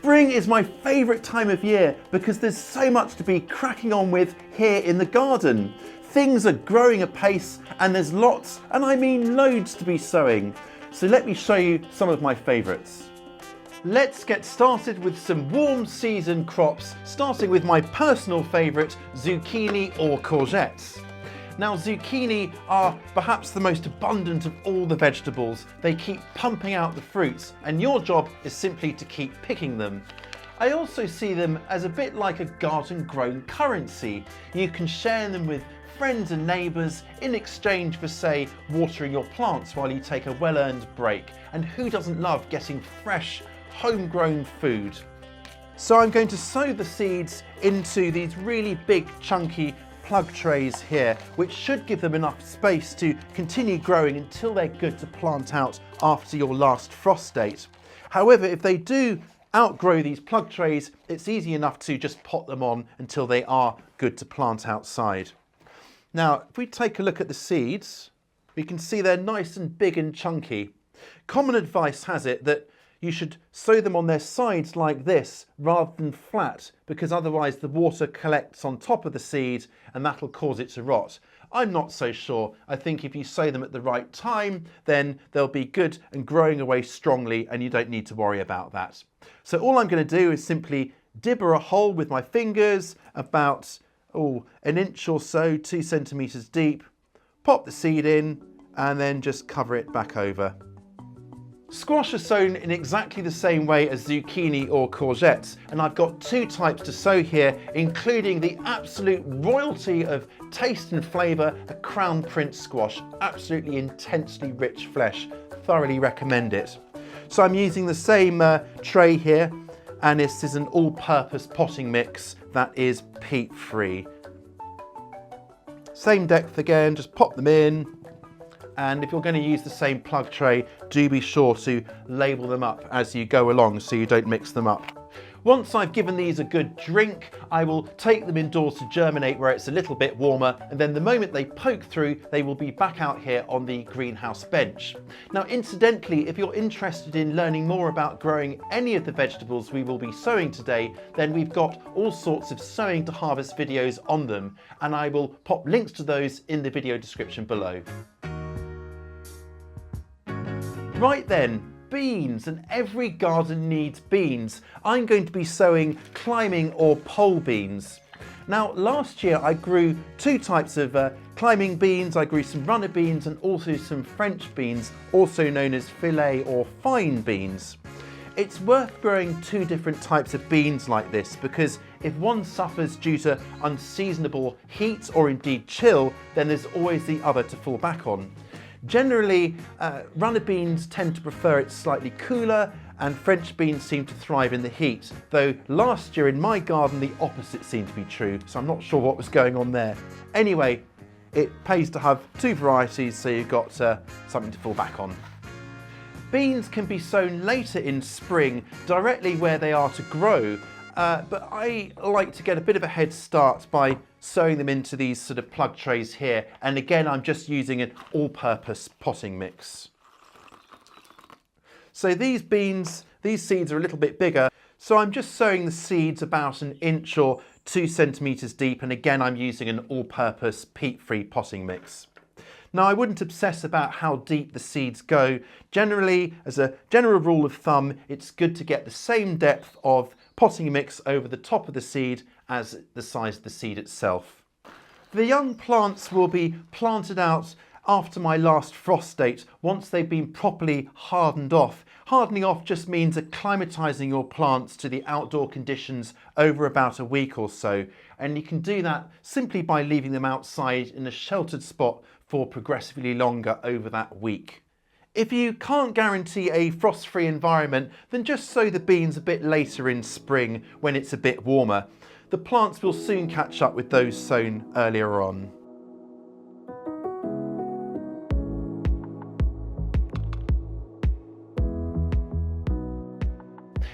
Spring is my favourite time of year because there's so much to be cracking on with here in the garden. Things are growing apace and there's lots, and I mean loads, to be sowing. So let me show you some of my favourites. Let's get started with some warm season crops, starting with my personal favourite, zucchini or courgettes. Now, zucchini are perhaps the most abundant of all the vegetables. They keep pumping out the fruits, and your job is simply to keep picking them. I also see them as a bit like a garden-grown currency. You can share them with friends and neighbours in exchange for, say, watering your plants while you take a well-earned break. And who doesn't love getting fresh, homegrown food? So I'm going to sow the seeds into these really big, chunky plug trays here, which should give them enough space to continue growing until they're good to plant out after your last frost date. However, if they do outgrow these plug trays, it's easy enough to just pot them on until they are good to plant outside. Now, if we take a look at the seeds, we can see they're nice and big and chunky. Common advice has it that you should sow them on their sides like this rather than flat, because otherwise the water collects on top of the seed and that'll cause it to rot. I'm not so sure. I think if you sow them at the right time, then they'll be good and growing away strongly and you don't need to worry about that. So all I'm going to do is simply dibber a hole with my fingers about an inch or so, 2 centimetres deep, pop the seed in and then just cover it back over. Squash are sown in exactly the same way as zucchini or courgettes, and I've got 2 types to sow here, including the absolute royalty of taste and flavour, a crown prince squash. Absolutely intensely rich flesh. Thoroughly recommend it. So I'm using the same tray here, and this is an all-purpose potting mix that is peat-free. Same depth again, just pop them in. And if you're going to use the same plug tray, do be sure to label them up as you go along so you don't mix them up. Once I've given these a good drink, I will take them indoors to germinate where it's a little bit warmer, and then the moment they poke through, they will be back out here on the greenhouse bench. Now, incidentally, if you're interested in learning more about growing any of the vegetables we will be sowing today, then we've got all sorts of sowing to harvest videos on them, and I will pop links to those in the video description below. Right then, beans, and every garden needs beans. I'm going to be sowing climbing or pole beans. Now, last year I grew 2 types of climbing beans. I grew some runner beans and also some French beans, also known as filet or fine beans. It's worth growing 2 different types of beans like this, because if one suffers due to unseasonable heat or indeed chill, then there's always the other to fall back on. Generally, runner beans tend to prefer it slightly cooler, and French beans seem to thrive in the heat, though last year in my garden the opposite seemed to be true, so I'm not sure what was going on there. Anyway, it pays to have 2 varieties so you've got something to fall back on. Beans can be sown later in spring, directly where they are to grow, but I like to get a bit of a head start by sowing them into these sort of plug trays here, and again I'm just using an all-purpose potting mix. So these seeds are a little bit bigger, so I'm just sowing the seeds about an inch or 2 centimetres deep, and again I'm using an all-purpose peat-free potting mix. Now, I wouldn't obsess about how deep the seeds go. Generally, as a general rule of thumb, it's good to get the same depth of potting mix over the top of the seed as the size of the seed itself. The young plants will be planted out after my last frost date, once they've been properly hardened off. Hardening off just means acclimatising your plants to the outdoor conditions over about a week or so, and you can do that simply by leaving them outside in a sheltered spot for progressively longer over that week. If you can't guarantee a frost-free environment, then just sow the beans a bit later in spring when it's a bit warmer. The plants will soon catch up with those sown earlier on.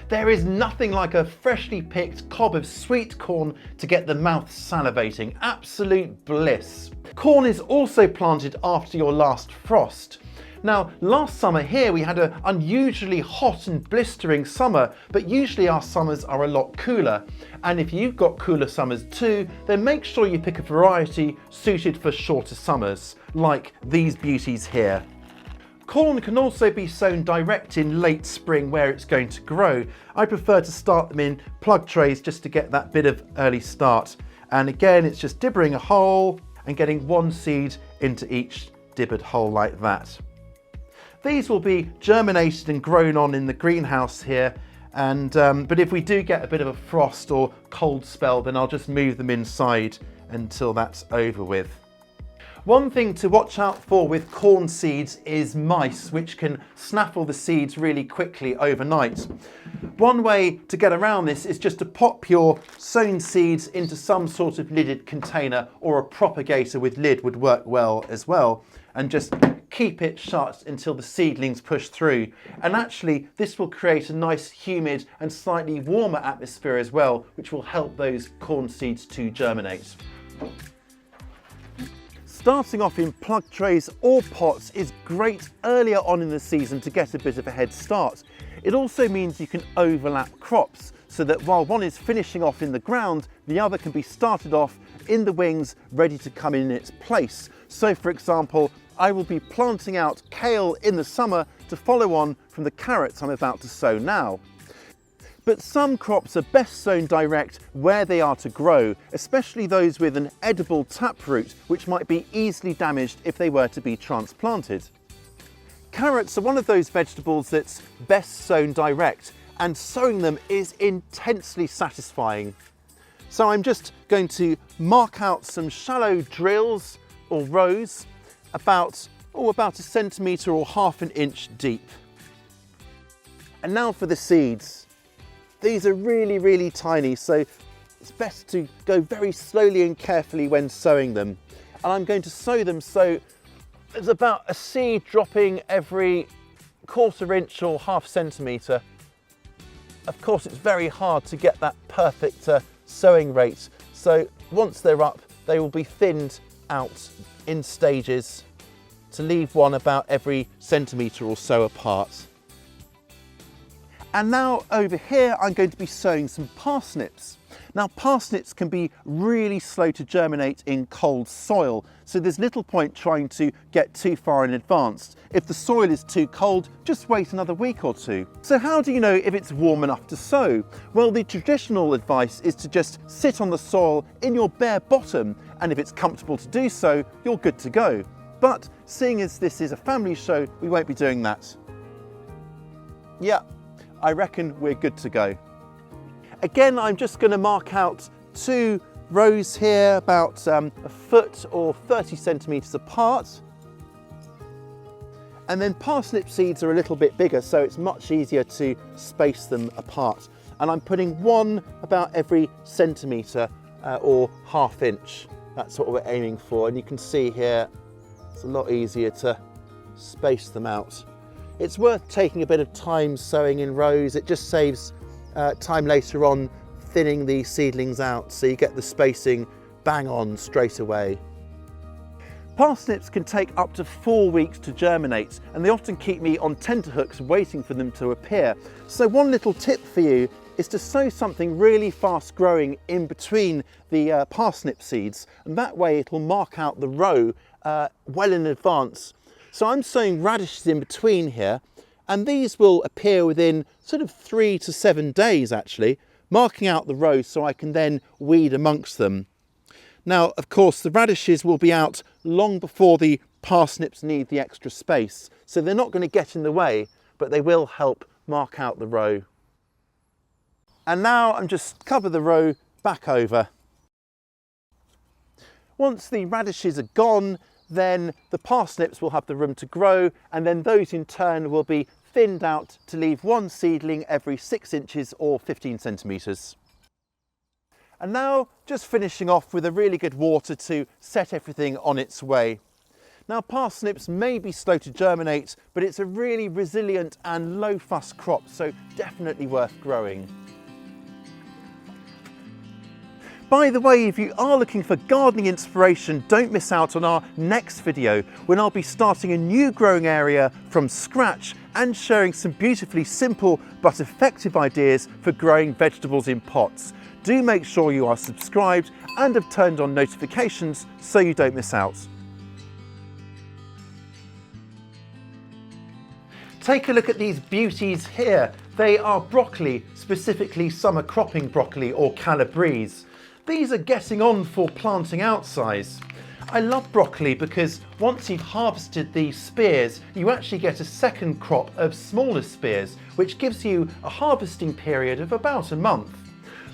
There is nothing like a freshly picked cob of sweet corn to get the mouth salivating. Absolute bliss. Corn is also planted after your last frost. Now, last summer here we had an unusually hot and blistering summer, but usually our summers are a lot cooler. And if you've got cooler summers too, then make sure you pick a variety suited for shorter summers, like these beauties here. Corn can also be sown direct in late spring where it's going to grow. I prefer to start them in plug trays just to get that bit of early start. And again, it's just dibbering a hole and getting one seed into each dibbered hole like that. These will be germinated and grown on in the greenhouse here, but if we do get a bit of a frost or cold spell, then I'll just move them inside until that's over with. One thing to watch out for with corn seeds is mice, which can snaffle the seeds really quickly overnight. One way to get around this is just to pop your sown seeds into some sort of lidded container, or a propagator with lid would work well as well, and just keep it shut until the seedlings push through. And actually this will create a nice humid and slightly warmer atmosphere as well, which will help those corn seeds to germinate. Starting off in plug trays or pots is great earlier on in the season to get a bit of a head start. It also means you can overlap crops, so that while one is finishing off in the ground, the other can be started off in the wings, ready to come in its place. So for example, I will be planting out kale in the summer to follow on from the carrots I'm about to sow now. But some crops are best sown direct where they are to grow, especially those with an edible taproot, which might be easily damaged if they were to be transplanted. Carrots are one of those vegetables that's best sown direct, and sowing them is intensely satisfying. So I'm just going to mark out some shallow drills or rows about a centimetre or half an inch deep. And now for the seeds. These are really, really tiny, so it's best to go very slowly and carefully when sowing them. And I'm going to sow them so there's about a seed dropping every quarter inch or half centimetre. Of course, it's very hard to get that perfect sowing rate. So once they're up, they will be thinned out in stages to leave one about every centimetre or so apart. And now over here, I'm going to be sowing some parsnips. Now parsnips can be really slow to germinate in cold soil, so there's little point trying to get too far in advance. If the soil is too cold, just wait another week or two. So how do you know if it's warm enough to sow? Well, the traditional advice is to just sit on the soil in your bare bottom, and if it's comfortable to do so, you're good to go. But seeing as this is a family show, we won't be doing that. Yeah, I reckon we're good to go. Again, I'm just going to mark out 2 rows here about a foot or 30 centimetres apart. And then parsnip seeds are a little bit bigger, so it's much easier to space them apart. And I'm putting one about every centimetre or half inch. That's what we're aiming for. And you can see here, it's a lot easier to space them out. It's worth taking a bit of time sowing in rows. It just saves time later on thinning these seedlings out, so you get the spacing bang on straight away. Parsnips can take up to 4 weeks to germinate, and they often keep me on tenterhooks waiting for them to appear. So one little tip for you is to sow something really fast growing in between the parsnip seeds, and that way it'll mark out the row well in advance. So I'm sowing radishes in between here, and these will appear within sort of 3 to 7 days actually, marking out the rows so I can then weed amongst them. Now, of course, the radishes will be out long before the parsnips need the extra space, so they're not going to get in the way, but they will help mark out the row. And now I'm just cover the row back over. Once the radishes are gone, then the parsnips will have the room to grow, and then those in turn will be thinned out to leave one seedling every 6 inches or 15 centimetres. And now just finishing off with a really good water to set everything on its way. Now parsnips may be slow to germinate, but it's a really resilient and low fuss crop, so definitely worth growing. By the way, if you are looking for gardening inspiration, don't miss out on our next video when I'll be starting a new growing area from scratch and sharing some beautifully simple but effective ideas for growing vegetables in pots. Do make sure you are subscribed and have turned on notifications so you don't miss out. Take a look at these beauties here. They are broccoli, specifically summer cropping broccoli or calabrese. These are getting on for planting out size. I love broccoli because once you've harvested these spears, you actually get a second crop of smaller spears, which gives you a harvesting period of about a month.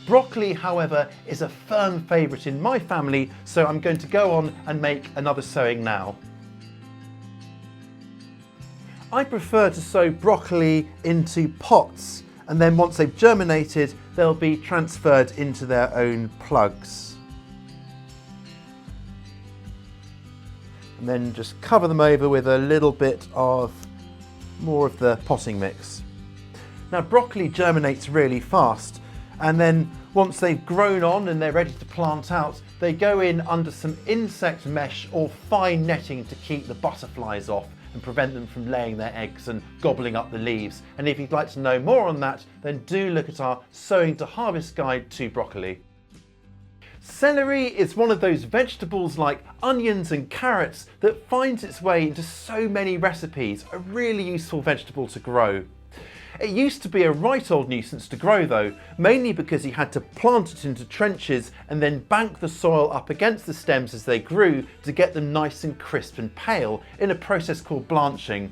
Broccoli, however, is a firm favourite in my family, so I'm going to go on and make another sowing now. I prefer to sow broccoli into pots, and then once they've germinated, they'll be transferred into their own plugs. And then just cover them over with a little bit of more of the potting mix. Now, broccoli germinates really fast, and then once they've grown on and they're ready to plant out, they go in under some insect mesh or fine netting to keep the butterflies off and prevent them from laying their eggs and gobbling up the leaves. And if you'd like to know more on that, then do look at our Sowing to Harvest guide to broccoli. Celery is one of those vegetables like onions and carrots that finds its way into so many recipes, a really useful vegetable to grow. It used to be a right old nuisance to grow though, mainly because you had to plant it into trenches and then bank the soil up against the stems as they grew to get them nice and crisp and pale in a process called blanching.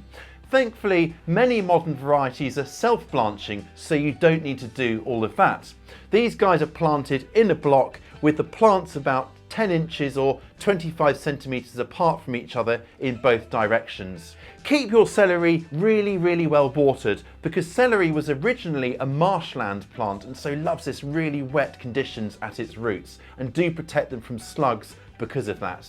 Thankfully, many modern varieties are self-blanching, so you don't need to do all of that. These guys are planted in a block with the plants about 10 inches or 25 centimetres apart from each other in both directions. Keep your celery really well watered, because celery was originally a marshland plant and so loves this really wet conditions at its roots, and do protect them from slugs because of that.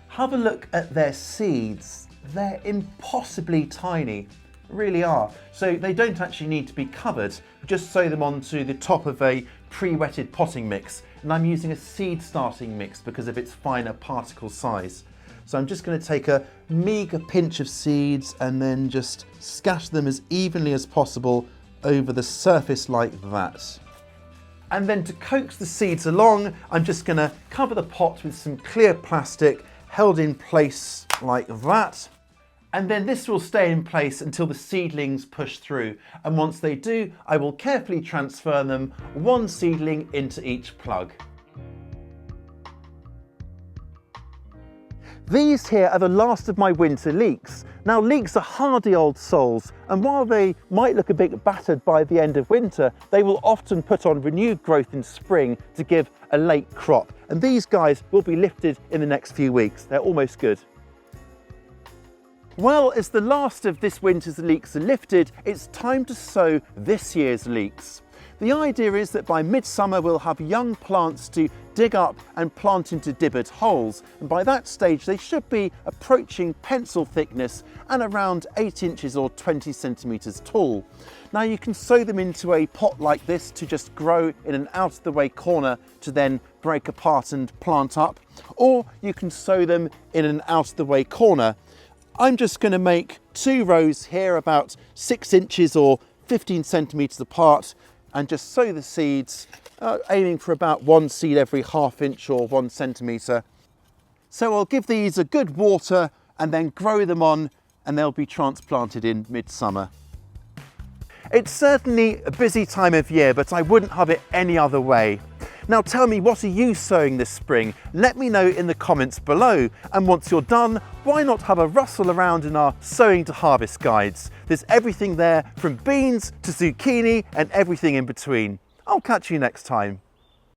Have a look at their seeds. They're impossibly tiny, really are. So they don't actually need to be covered, just sow them onto the top of a pre-wetted potting mix. And I'm using a seed starting mix because of its finer particle size. So I'm just going to take a meagre pinch of seeds and then just scatter them as evenly as possible over the surface like that. And then to coax the seeds along, I'm just going to cover the pot with some clear plastic held in place like that. And then this will stay in place until the seedlings push through. And once they do, I will carefully transfer them one seedling into each plug. These here are the last of my winter leeks. Now, leeks are hardy old souls, and while they might look a bit battered by the end of winter, they will often put on renewed growth in spring to give a late crop. And these guys will be lifted in the next few weeks. They're almost good. Well, as the last of this winter's leeks are lifted, it's time to sow this year's leeks. The idea is that by midsummer we'll have young plants to dig up and plant into dibbered holes, and by that stage they should be approaching pencil thickness and around 8 inches or 20 centimetres tall. Now you can sow them into a pot like this to just grow in an out of the way corner to then break apart and plant up, or you can sow them in an out of the way corner. I'm just going to make 2 rows here about 6 inches or 15 centimetres apart, and just sow the seeds, aiming for about 1 seed every ½ inch or 1 centimetre. So I'll give these a good water and then grow them on, and they'll be transplanted in midsummer. It's certainly a busy time of year, but I wouldn't have it any other way. Now tell me, what are you sowing this spring? Let me know in the comments below. And once you're done, why not have a rustle around in our Sowing to Harvest guides? There's everything there from beans to zucchini and everything in between. I'll catch you next time.